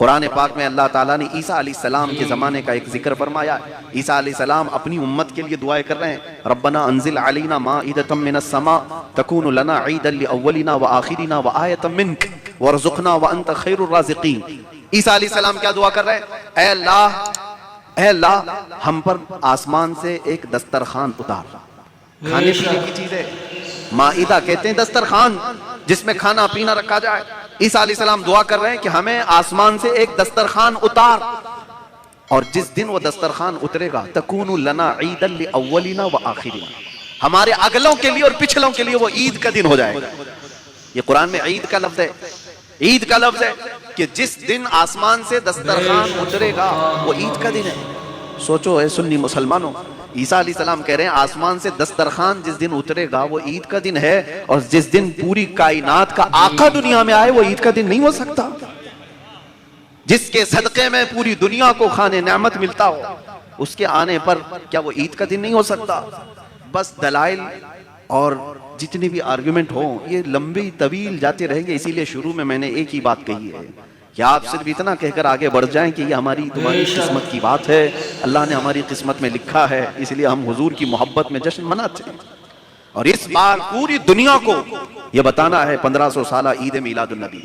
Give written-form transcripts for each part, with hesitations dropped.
قرآن پاک میں اللہ تعالیٰ نے عیسیٰ علیہ السلام کے زمانے کا ایک ذکر فرمایا ہے. عیسیٰ علیہ السلام اپنی امت کے لیے دعائیں کر رہے ہیں, ربنا انزل علینا مائدۃ من السماء تکون لنا عیدا لاولنا وآخرنا وآیۃ منک وارزقنا وانت خیر الرازقین. عیسیٰ علیہ السلام کیا دعا کر رہے ہیں؟ اے اللہ ہم پر آسمان سے ایک دسترخوان اتار. کھانے پینے کی چیزیں مائدہ کہتے ہیں دسترخوان جس میں کھانا پینا رکھا جائے. عیسیٰ علیہ السلام دعا کر رہے ہیں کہ ہمیں آسمان سے ایک دسترخوان اتار, اور جس دن وہ دسترخوان اترے گا تکون لنا عیدا لاولنا وآخرنا, ہمارے اگلوں کے لیے اور پچھلوں کے لیے وہ عید کا دن ہو جائے گا. یہ قرآن میں عید کا لفظ ہے, عید کا لفظ ہے کہ جس دن آسمان سے دسترخوان اترے گا وہ عید کا دن ہے. سوچو اے سنی مسلمانوں, عیسیٰ علیہ السلام کہہ رہے ہیں آسمان سے دسترخوان جس دن اترے گا وہ عید کا دن ہے, اور جس دن پوری کائنات کا آقا دنیا میں آئے وہ عید کا دن نہیں ہو سکتا. جس کے صدقے میں پوری دنیا کو کھانے نعمت ملتا ہو, اس کے آنے پر کیا وہ عید کا دن نہیں ہو سکتا؟ بس دلائل اور جتنی بھی آرگومنٹ ہوں یہ لمبی طویل جاتے رہیں گے. اسی لیے شروع میں نے ایک ہی بات کہی ہے کہ آپ صرف اتنا کہہ کر آگے بڑھ جائیں کہ یہ ہماری تمہاری قسمت کی بات ہے, اللہ نے ہماری قسمت میں لکھا ہے, اس لیے ہم حضور کی محبت میں جشن مناتے ہیں. اور اس بار پوری دنیا کو یہ بتانا ہے 1500 سالہ عید میلاد النبی.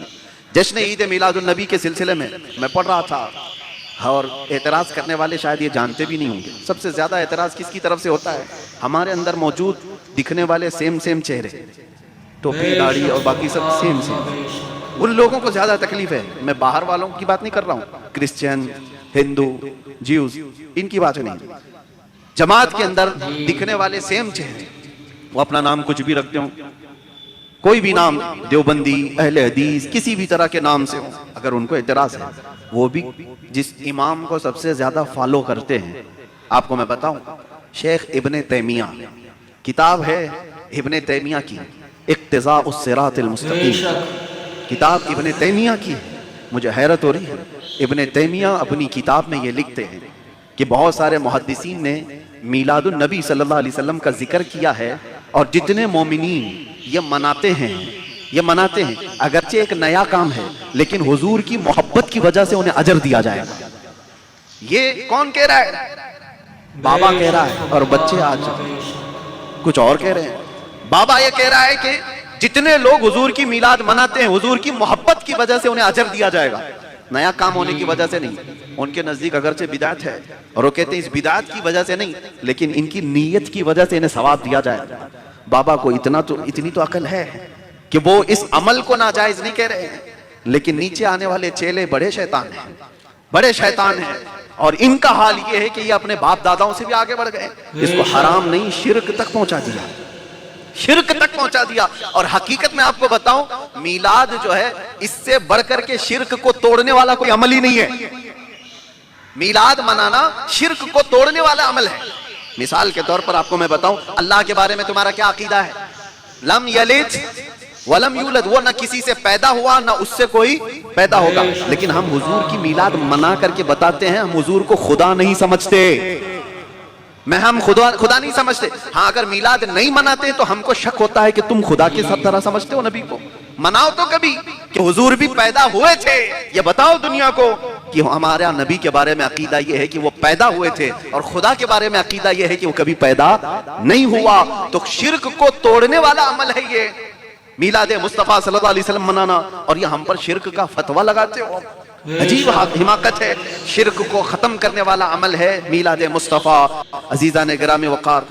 جشن عید میلاد النبی کے سلسلے میں پڑھ رہا تھا, اور اعتراض کرنے والے شاید یہ جانتے بھی نہیں ہوں گے سب سے زیادہ اعتراض کس کی طرف سے ہوتا ہے. ہمارے اندر موجود دکھنے والے سیم چہرے, ٹوپی داڑھی اور باقی سب سیم, ان لوگوں کو زیادہ تکلیف ہے. میں باہر والوں کی بات نہیں کر رہا ہوں, کرسچین, ہندو, جیوز, ان کی بات نہیں. جماعت کے اندر دکھنے والے سیم چہرے, وہ اپنا نام کچھ بھی رکھتے ہوں, کوئی بھی نام, دیوبندی, اہل حدیث, کسی بھی طرح کے نام سے ہوں, اگر ان کو اعتراض ہے, وہ بھی جس امام کو سب سے زیادہ فالو کرتے ہیں, آپ کو میں بتاؤں, شیخ ابن تیمیہ, کتاب ہے ابن تیمیہ کی اقتضاء الصراط المستقیم, کتاب ابن تیمیہ کی. مجھے حیرت ہو رہی ہے, ابن تیمیہ اپنی کتاب میں یہ لکھتے ہیں کہ بہت سارے محدثین نے میلاد النبی صلی اللہ علیہ وسلم کا ذکر کیا ہے, اور جتنے مومنین یہ مناتے ہیں اگرچہ ایک نیا کام ہے, لیکن حضور کی محبت کی وجہ سے انہیں اجر دیا جائے گا. یہ کون کہہ رہا ہے؟ بابا کہہ رہا ہے, اور بچے آج کچھ اور کہہ رہے ہیں. بابا یہ کہہ رہا ہے کہ جتنے لوگ حضور کی میلاد مناتے ہیں حضور کی محبت کی وجہ سے انہیں اجر دیا جائے گا, نیا کام ہونے کی وجہ سے نہیں. ان کے نزدیک اگرچہ بدعت ہے, اور وہ کہتے ہیں اس بدعت کی وجہ سے نہیں, لیکن ان کی نیت کی وجہ سے انہیں ثواب دیا جائے گا. بابا کو اتنی تو عقل ہے کہ وہ اس عمل کو ناجائز نہیں کہہ رہے ہیں, لیکن نیچے آنے والے چیلے بڑے شیطان ہیں, اور ان کا حال یہ ہے کہ یہ اپنے باپ داداؤں سے بھی آگے بڑھ گئے. اس کو حرام نہیں شرک تک پہنچا دیا. اور حقیقت میں آپ کو بتاؤں, میلاد جو ہے اس سے بڑھ کر کے شرک کو توڑنے والا کوئی عمل ہی نہیں ہے. میلاد منانا شرک کو توڑنے والا عمل ہے. مثال کے طور پر آپ کو میں بتاؤں, اللہ کے بارے میں تمہارا کیا عقیدہ ہے؟ لم یلد ولم یولد, وہ نہ کسی سے پیدا ہوا نہ اس سے کوئی پیدا ہوگا. لیکن ہم حضور کی میلاد منا کر کے بتاتے ہیں ہم حضور کو خدا نہیں سمجھتے, ہم خدا نہیں سمجھتے. ہاں اگر میلاد نہیں مناتے تو ہم کو شک ہوتا ہے کہ تم خدا کے سب طرح سمجھتے ہو نبی کو. مناؤ تو کبھی کہ حضور بھی پیدا ہوئے تھے, یہ بتاؤ دنیا کو کہ ہمارا نبی کے بارے میں عقیدہ یہ ہے کہ وہ پیدا ہوئے تھے, اور خدا کے بارے میں عقیدہ یہ ہے کہ وہ کبھی پیدا نہیں ہوا. تو شرک کو توڑنے والا عمل ہے یہ میلاد مصطفیٰ صلی اللہ علیہ وسلم منانا, اور یہ ہم پر شرک کا فتویٰ لگاتے ہو. عجیب حماقت ہے. شرک کو ختم کرنے والا عمل ہے میلاد مصطفیٰ. عزیزان گرامی وقار,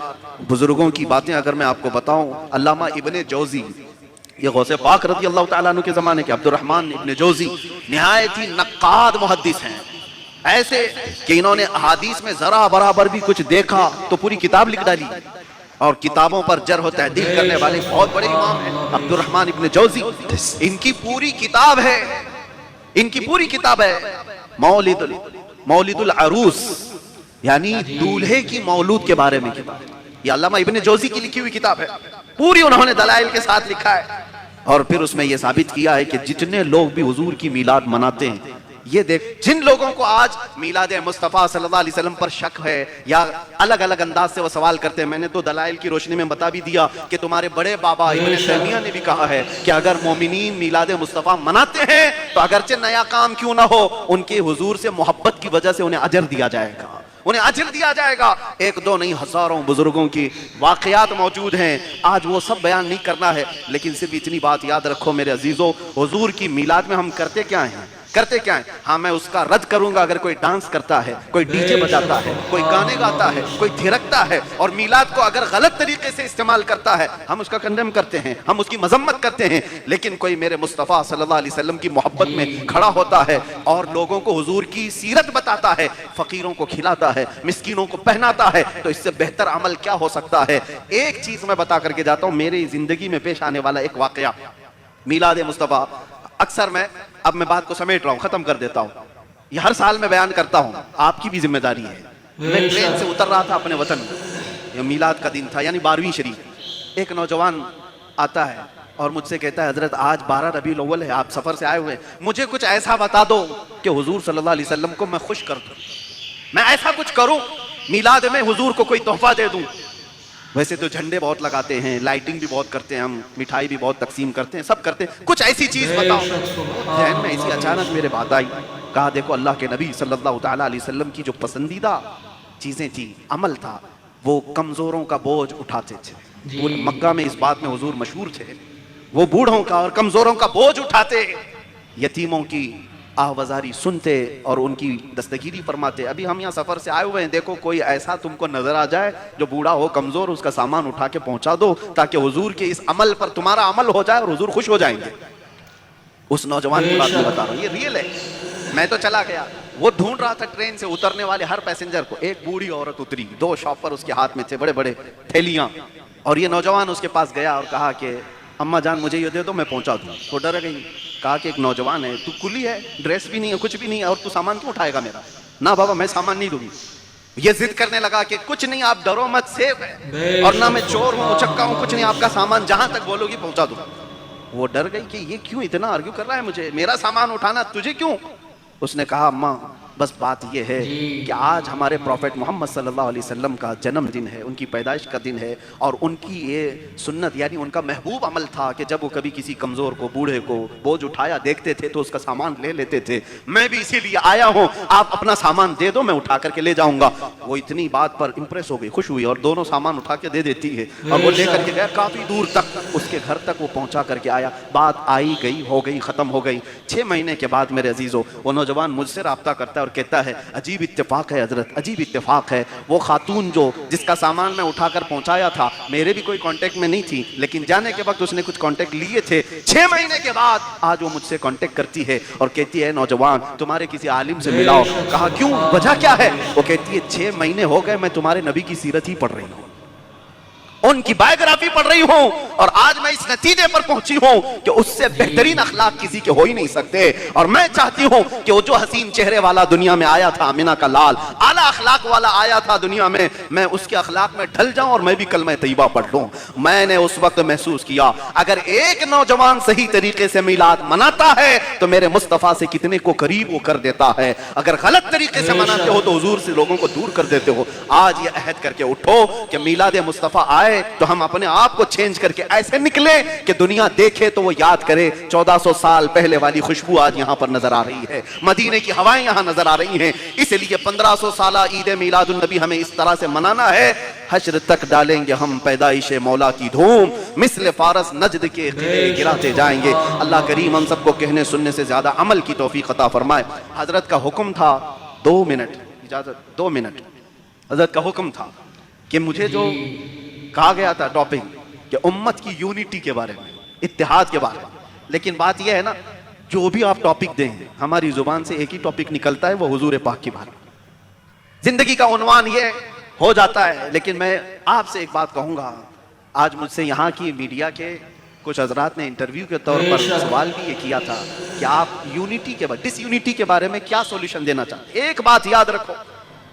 بزرگوں کی باتیں اگر میں آپ کو بتاؤں, علامہ ابن جوزی, یہ غوث پاک رضی اللہ تعالیٰ عنہ کے زمانے کے عبد الرحمن ابن جوزی نہایت ہی نقاد محدث ہیں, ایسے کہ انہوں نے احادیث میں ذرا برابر بھی کچھ دیکھا تو پوری کتاب لکھ ڈالی, اور کتابوں پر جرح و تعدیل کرنے والے بہت بڑے امام ہیں عبد الرحمن ابن جوزی. ان کی پوری کتاب ہے مولد العروس, یعنی دولہے کی مولود کے بارے میں کتاب. یہ علامہ ابن جوزی کی لکھی ہوئی کتاب ہے, پوری انہوں نے دلائل کے ساتھ لکھا ہے, اور پھر اس میں یہ ثابت کیا ہے کہ جتنے لوگ بھی حضور کی میلاد مناتے ہیں یہ دیکھ جن لوگوں کو آج میلاد مصطفیٰ صلی اللہ علیہ وسلم پر شک ہے یا الگ الگ انداز سے وہ سوال کرتے ہیں، میں نے تو دلائل کی روشنی میں بتا بھی دیا کہ تمہارے بڑے بابا ابن تیمیہ نے بھی کہا ہے کہ اگر مومنین میلاد مصطفیٰ مناتے ہیں تو اگرچہ نیا کام کیوں نہ ہو، ان کے حضور سے محبت کی وجہ سے انہیں اجر دیا جائے گا، انہیں اجر دیا جائے گا۔ ایک دو نہیں، ہزاروں بزرگوں کی واقعات موجود ہیں، آج وہ سب بیان نہیں کرنا ہے، لیکن صرف اتنی بات یاد رکھو میرے عزیزو، حضور کی میلاد میں ہم کرتے کیا ہیں؟ ہاں میں اس کا رد کروں گا اگر کوئی ڈانس کرتا ہے، کوئی ڈی جے بجاتا ہے، کوئی گانے گاتا ہے، کوئی تھرکتا ہے، اور میلاد کو اگر غلط طریقے سے استعمال کرتا ہے، ہم اس کا کنڈیم کرتے ہیں، ہم اس کی مذمت کرتے ہیں۔ لیکن کوئی میرے مصطفیٰ صلی اللہ علیہ وسلم کی محبت میں کھڑا ہوتا ہے اور لوگوں کو حضور کی سیرت بتاتا ہے، فقیروں کو کھلاتا ہے، مسکینوں کو پہناتا ہے، تو اس سے بہتر عمل کیا ہو سکتا ہے؟ ایک چیز میں بتا کر کے جاتا ہوں، میری زندگی میں پیش آنے والا ایک واقعہ، میلاد مصطفیٰ۔ اکثر اب میں بات کو سمیٹ رہا ہوں، ختم کر دیتا ہوں، یہ ہر سال میں بیان کرتا ہوں، آپ کی بھی ذمہ داری ہے۔ میں ٹرین سے اتر رہا تھا اپنے وطن میں، یہ میلاد کا دن تھا، یعنی 12ویں شریف۔ ایک نوجوان آتا ہے اور مجھ سے کہتا ہے حضرت آج 12 ربیع الاول ہے، آپ سفر سے آئے ہوئے ہیں، مجھے کچھ ایسا بتا دو کہ حضور صلی اللہ علیہ وسلم کو میں خوش کر دوں، میں ایسا کچھ کروں میلاد میں حضور کو کوئی تحفہ دے دوں۔ ویسے تو جھنڈے بہت لگاتے ہیں، لائٹنگ بھی بہت کرتے ہیں، ہم مٹھائی بھی بہت تقسیم کرتے ہیں، سب کرتے ہیں، کچھ ایسی چیز بتاؤ۔ ذہن میں ایسی اچانک میرے بات آئی، کہا دیکھو اللہ کے نبی صلی اللہ تعالیٰ علیہ وسلم کی جو پسندیدہ چیزیں تھی، عمل تھا، وہ کمزوروں کا بوجھ اٹھاتے تھے۔ وہ مکہ میں اس بات میں حضور مشہور تھے، وہ بوڑھوں کا اور کمزوروں کا بوجھ اٹھاتے، یتیموں کی آوازاری سنتے اور ان کی دستگیری فرماتے۔ ابھی ہم یہاں سفر سے آئے ہوئے ہیں، دیکھو کوئی ایسا تم کو نظر آ جائے جو بوڑھا ہو، کمزور، اس کا سامان اٹھا کے پہنچا دو تاکہ حضور کے اس عمل پر تمہارا عمل ہو جائے اور حضور خوش ہو جائیں گے۔ اس نوجوان کی بات میں بتا رہا ہوں، یہ ریئل ہے۔ میں تو چلا گیا، وہ ڈھونڈ رہا تھا ٹرین سے اترنے والے ہر پیسنجر کو۔ ایک بوڑھی عورت اتری، 2 شاپر اس کے ہاتھ میں تھے، بڑے بڑے تھیلیاں، اور یہ نوجوان اس کے پاس گیا اور کہا کہ اماں جان مجھے یہ دے دو، میں پہنچا دوں۔ وہ ڈر گئی، کہا کہ ایک نوجوان ہے، تو کلی ہے، ڈریس بھی نہیں ہے، کچھ بھی نہیں ہے، اور تو سامان کیوں اٹھائے گا میرا؟ نہ بابا میں سامان نہیں دوں گی۔ یہ ضد کرنے لگا کہ کچھ نہیں، آپ ڈرو مت، سیف ہے، اور نہ میں چور ہوں، اچکا ہوں، کچھ نہیں، آپ کا سامان جہاں تک بولو گی پہنچا دوں۔ وہ ڈر گئی کہ یہ کیوں اتنا آرگیو کر رہا ہے مجھے، میرا سامان اٹھانا تجھے کیوں؟ اس نے کہا اماں بس بات یہ ہے کہ آج ہمارے پروفیٹ محمد صلی اللہ علیہ وسلم کا جنم دن ہے، ان کی پیدائش کا دن ہے، اور ان کی یہ سنت یعنی ان کا محبوب عمل تھا کہ جب وہ کبھی کسی کمزور کو، بوڑھے کو بوجھ اٹھایا دیکھتے تھے تو اس کا سامان لے لیتے تھے۔ میں بھی اسی لیے آیا ہوں، آپ اپنا سامان دے دو، میں اٹھا کر کے لے جاؤں گا۔ وہ اتنی بات پر امپریس ہو گئی، خوش ہوئی، اور دونوں سامان اٹھا کے دے دیتی ہے، اور وہ لے کر کے گیا کافی دور تک، اس کے گھر تک وہ پہنچا کر کے آیا۔ بات آئی گئی، ہو گئی، ختم ہو گئی۔ 6 مہینے کے بعد میرے عزیزو وہ نوجوان مجھ سے رابطہ کرتا ہے اور کہتا ہے عجیب اتفاق ہے حضرت، عجیب اتفاق ہے، وہ خاتون جو جس کا سامان میں اٹھا کر پہنچایا تھا، میرے بھی کوئی کانٹیکٹ میں نہیں تھی، لیکن جانے کے وقت اس نے کچھ کانٹیکٹ لیے تھے۔ 6 مہینے کے بعد آج وہ مجھ سے کانٹیکٹ کرتی ہے اور کہتی ہے نوجوان تمہارے کسی عالم سے ملاؤ۔ کہا کیوں، وجہ کیا ہے؟ وہ کہتی ہے 6 مہینے ہو گئے میں تمہارے نبی کی سیرت ہی پڑھ رہی ہوں، ان کی بایوگرافی پڑھ رہی ہوں، اور آج میں اس نتیجے پر پہنچی ہوں کہ اس سے بہترین اخلاق کسی کے ہو ہی نہیں سکتے، اور میں چاہتی ہوں کہ وہ جو حسین چہرے والا دنیا میں آیا تھا، آمینہ کا لال، اعلیٰ اخلاق والا آیا تھا دنیا میں اس کے اخلاق میں ڈھل جاؤں اور میں بھی کلمہ طیبہ پڑھ لوں۔ میں نے اس وقت محسوس کیا اگر ایک نوجوان صحیح طریقے سے میلاد مناتا ہے تو میرے مصطفیٰ سے کتنے کو قریب وہ کر دیتا ہے، اگر غلط طریقے سے مناتے ہو تو حضور سے لوگوں کو دور کر دیتے ہو۔ آج یہ عہد کر کے اٹھو کہ میلاد مصطفیٰ آئے تو ہم اپنے آپ کو چینج کر کے ایسے نکلے کہ دنیا دیکھے تو وہ یاد کرے 1400 سال پہلے والی خوشبو آج یہاں پر نظر آ رہی ہے، مدینے کی ہوائیں یہاں نظر آ رہی ہیں۔ اس لیے 1500 سالہ عید میلاد النبی ہمیں اس طرح سے منانا ہے، حشر تک ڈالیں گے ہم پیدائش مولا کی دھوم، مثل فارس نجد کے قلعے گراتے جائیں گے۔ اللہ کریم ہم سب کو کہنے سننے سے زیادہ عمل کی توفیق عطا فرمائے۔ حضرت کا حکم تھا 2 منٹ، اجازت 2 منٹ، حضرت کا حکم تھا کہ مجھے جو کہا گیا تھا ٹاپک کہ امت کی یونٹی کے بارے میں، اتحاد کے بارے میں، لیکن بات یہ ہے نا جو بھی آپ ٹاپک دیں ہماری زبان سے ایک ہی ٹاپک نکلتا ہے، وہ حضور پاک کی بارے میں، زندگی کا عنوان یہ ہو جاتا ہے۔ لیکن میں آپ سے ایک بات کہوں گا، آج مجھ سے یہاں کی میڈیا کے کچھ حضرات نے انٹرویو کے طور پر سوال بھی یہ کیا تھا کہ آپ یونٹی کے ڈس یونٹی کے بارے میں کیا سولوشن دینا چاہتے ہیں۔ ایک بات یاد رکھو،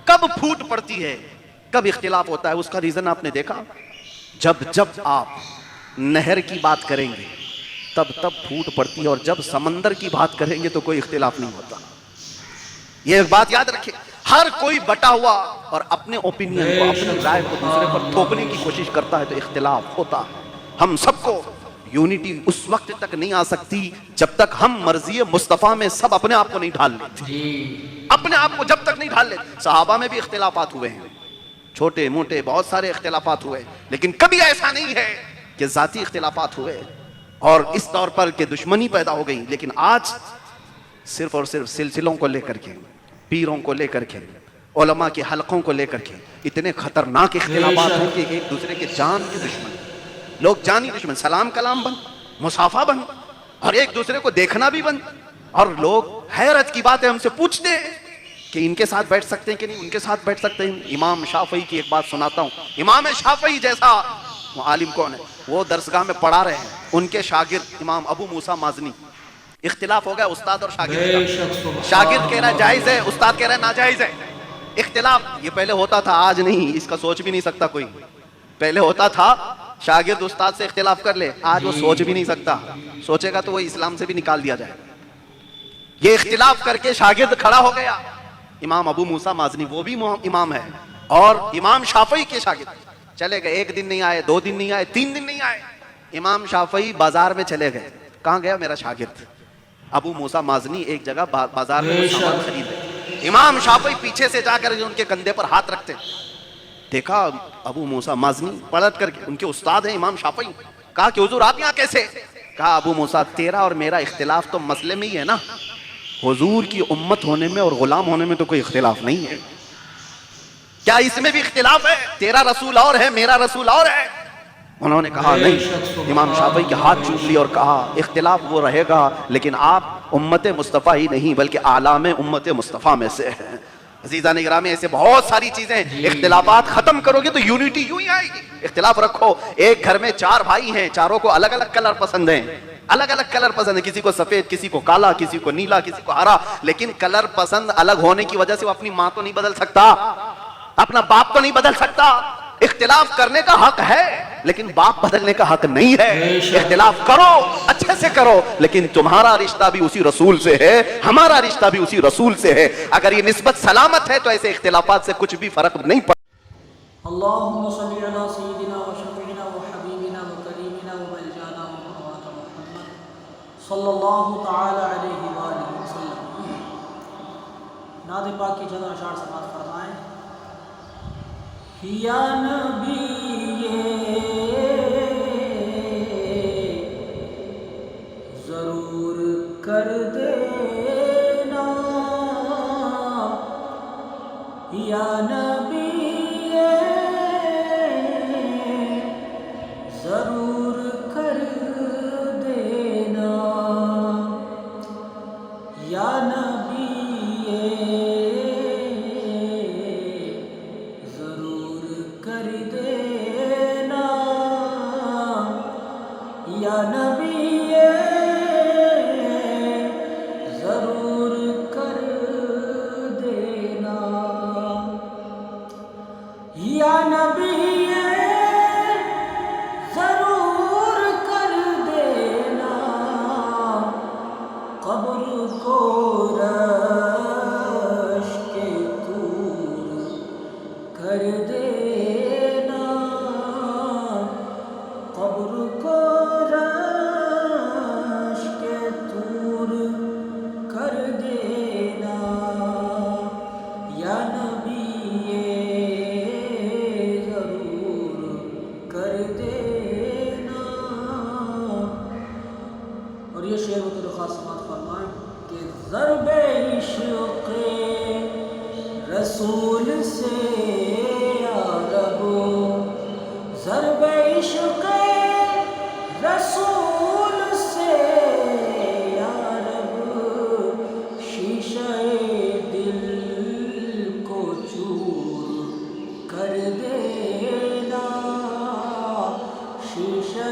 کب پھوٹ پڑتی ہے، کب اختلاف ہوتا ہے، اس کا ریزن آپ نے دیکھا، جب آپ نہر کی بات کریں گے تب پھوٹ پڑتی ہے، اور جب سمندر کی بات کریں گے تو کوئی اختلاف نہیں ہوتا۔ یہ ایک بات یاد رکھیں، ہر کوئی بٹا ہوا اور اپنے اوپینین کو، اپنی رائے کو دوسرے پر تھوپنے کی کوشش کرتا ہے تو اختلاف ہوتا ہے۔ ہم سب کو یونٹی اس وقت تک نہیں آ سکتی جب تک ہم مرضی مصطفیٰ میں سب اپنے آپ کو نہیں ڈھال لیتے، اپنے آپ کو جب تک نہیں ڈھال لیتے۔ صحابہ میں بھی اختلافات ہوئے ہیں، چھوٹے موٹے بہت سارے اختلافات ہوئے، لیکن کبھی ایسا نہیں ہے کہ ذاتی اختلافات ہوئے اور اس طور پر کہ دشمنی پیدا ہو گئی۔ لیکن آج صرف اور صرف سلسلوں کو لے کر کے، پیروں کو لے کر کے، علماء کے حلقوں کو لے کر کے اتنے خطرناک اختلافات ہیں کہ ایک دوسرے کے جان کے دشمن، لوگ جانی دشمن، سلام کلام بند، مصافحہ بند، اور ایک دوسرے کو دیکھنا بھی بند۔ اور لوگ حیرت کی بات ہے ہم سے پوچھتے ہیں کہ ان کے ساتھ بیٹھ سکتے ہیں کہ نہیں، ان کے ساتھ بیٹھ سکتے ہیں۔ امام شافعی کی ایک بات سناتا ہوں، امام شافعی جیسا وہ عالم کون ہے؟ وہ درسگاہ میں پڑھا رہے ہیں، ان کے شاگرد امام ابو موسیٰ مازنی، اختلاف ہو گیا استاد اور شاگرد کا، شاگرد کہہ رہا ہے جائز ہے، استاد کہہ رہا ہے ناجائز ہے۔ اختلاف یہ پہلے ہوتا تھا، آج نہیں، اس کا سوچ بھی نہیں سکتا کوئی۔ پہلے ہوتا تھا شاگرد استاد سے اختلاف کر لے، آج وہ سوچ بھی نہیں سکتا، سوچے گا تو وہ اسلام سے بھی نکال دیا جائے۔ یہ اختلاف کر کے شاگرد کھڑا ہو گیا، امام ابو موسیٰ مازنی، وہ بھی امام ہے، اور امام شافعی کے شاگرد چلے گئے، ایک دن نہیں آئے، 2 دن نہیں آئے، 3 دن نہیں آئے۔ امام شافعی بازار میں چلے گئے، کہاں گیا میرا شاگرد؟ ابو موسیٰ مازنی ایک جگہ بازار میں سامان خرید رہے، امام شافعی پیچھے سے جا کر ان کے کندھے پر ہاتھ رکھتے، دیکھا ابو موسیٰ مازنی پلٹ کر کے، ان کے استاد ہیں امام شافعی، کہا کہ حضور آپ یہاں کیسے؟ کہا ابو موسیٰ تیرا اور میرا اختلاف تو مسئلے میں ہی ہے نا، حضور کی امت ہونے میں اور غلام ہونے میں تو کوئی اختلاف نہیں ہے، کیا اس میں بھی اختلاف ہے؟ تیرا رسول اور ہے، میرا رسول اور ہے۔ انہوں نے کہا نہیں، امام شافعی کے ہاتھ چوم لی اور کہا اختلاف وہ رہے گا لیکن آپ امت مصطفیٰ ہی نہیں بلکہ اعلام امت مصطفیٰ میں سے ہیں۔ عزیزان اکرامی، ایسے بہت ساری چیزیں، اختلافات ختم کرو گے تو یونٹی یوں ہی آئے گی۔ اختلاف رکھو، ایک گھر میں 4 بھائی ہیں، چاروں کو الگ الگ کلر پسند ہیں، الگ الگ کلر پسند ہے، کسی کو سفید، کسی کو کالا، کسی کو نیلا، کسی کو ہرا، لیکن کلر پسند الگ ہونے کی وجہ سے وہ اپنی ماں تو نہیں بدل سکتا، اپنا باپ تو نہیں بدل سکتا۔ اختلاف کرنے کا حق ہے لیکن باپ بدلنے کا حق نہیں ہے۔ اختلاف کرو، اچھے سے کرو، لیکن تمہارا رشتہ بھی اسی رسول سے ہے، ہمارا رشتہ بھی اسی رسول سے ہے۔ اگر یہ نسبت سلامت ہے تو ایسے اختلافات سے کچھ بھی فرق نہیں پڑتا۔ اللهم صل على سيدنا وشفيعنا وحبيبنا وكريمنا وملجانا ومولانا محمد صلی اللہ تعالی علیہ وآلہ وسلم۔ نعت پاک کی چند اشعار سماعت فرمائیں۔ یا نبی ضرور کر دینا، یا نبی ضرور کر دینا، یا نبی ضرور کر دینا، یا نبی ضرور کر دینا، یا نبی ضرور کر دینا، قبر کو رش کے دور کر دینا، قبر کو رش کے دور کر دینا، یا نبی ضرور کر دینا۔ اور یہ شعر و خاص سماعت فرمائیں کہ ضرب عشق رسول سے یا رب، ضرب عشق رسول سے یا رب، شیشہ دل کو چور کر دینا، شیشہ